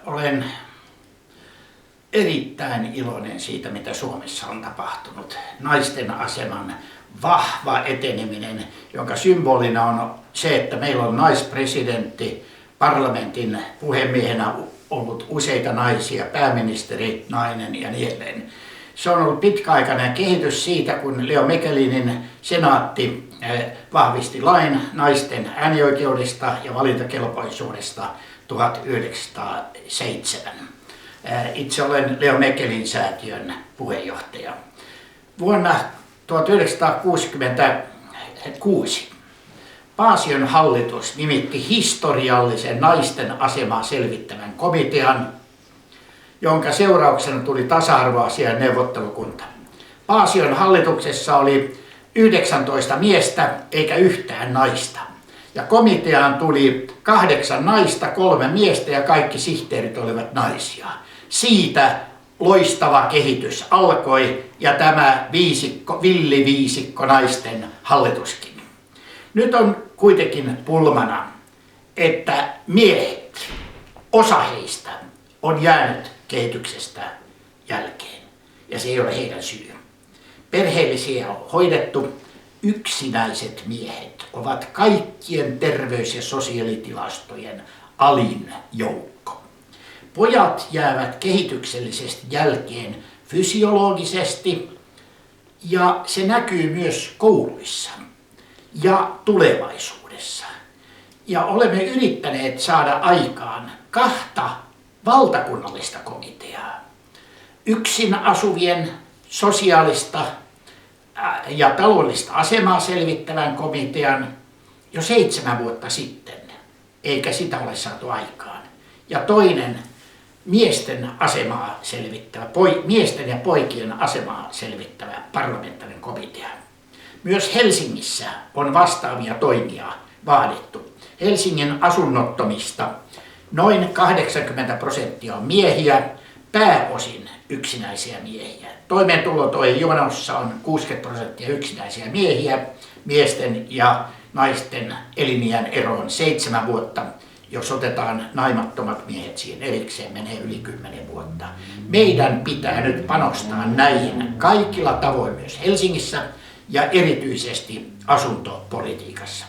Olen erittäin iloinen siitä, mitä Suomessa on tapahtunut. Naisten aseman vahva eteneminen, jonka symbolina on se, että meillä on naispresidentti, parlamentin puhemiehenä ollut useita naisia, pääministeri, nainen ja niin edelleen. Se on ollut pitkäaikainen kehitys siitä, kun Leo Mechelinin senaatti vahvisti lain naisten äänioikeudesta ja valintakelpoisuudesta 1907. Itse olen Leo Mechelin säätiön puheenjohtaja. Vuonna 1966 Paasion hallitus nimitti historiallisen naisten asemaa selvittävän komitean, jonka seurauksena tuli tasa-arvoasiain neuvottelukunta. Paasion hallituksessa oli 19 miestä eikä yhtään naista. Ja komiteaan tuli 8 naista, 3 miestä ja kaikki sihteerit olivat naisia. Siitä loistava kehitys alkoi ja tämä villiviisikko naisten hallituskin. Nyt on kuitenkin pulmana, että miehet, osa heistä on jäänyt kehityksestä jälkeen ja se ei ole heidän syy. Perheellisiä on hoidettu. Yksinäiset miehet ovat kaikkien terveys- ja sosiaalitilastojen alin joukko. Pojat jäävät kehityksellisesti jälkeen fysiologisesti ja se näkyy myös kouluissa ja tulevaisuudessa. Ja olemme yrittäneet saada aikaan 2 valtakunnallista komiteaa. Yksin asuvien sosiaalista ja taloudellista asemaa selvittävän komitean jo 7 vuotta sitten, eikä sitä ole saatu aikaan. Ja toinen miesten asemaa selvittävä, miesten ja poikien asemaa selvittävä parlamentaarinen komitea. Myös Helsingissä on vastaavia toimia vaadittu. Helsingin asunnottomista noin 80% on miehiä, pääosin yksinäisiä miehiä. Toimeentulotuen jonossa on 60% yksinäisiä miehiä, miesten ja naisten eliniän ero on 7 vuotta. Jos otetaan naimattomat miehet siihen erikseen, menee yli 10 vuotta. Meidän pitää nyt panostaa näihin kaikilla tavoin myös Helsingissä ja erityisesti asuntopolitiikassa.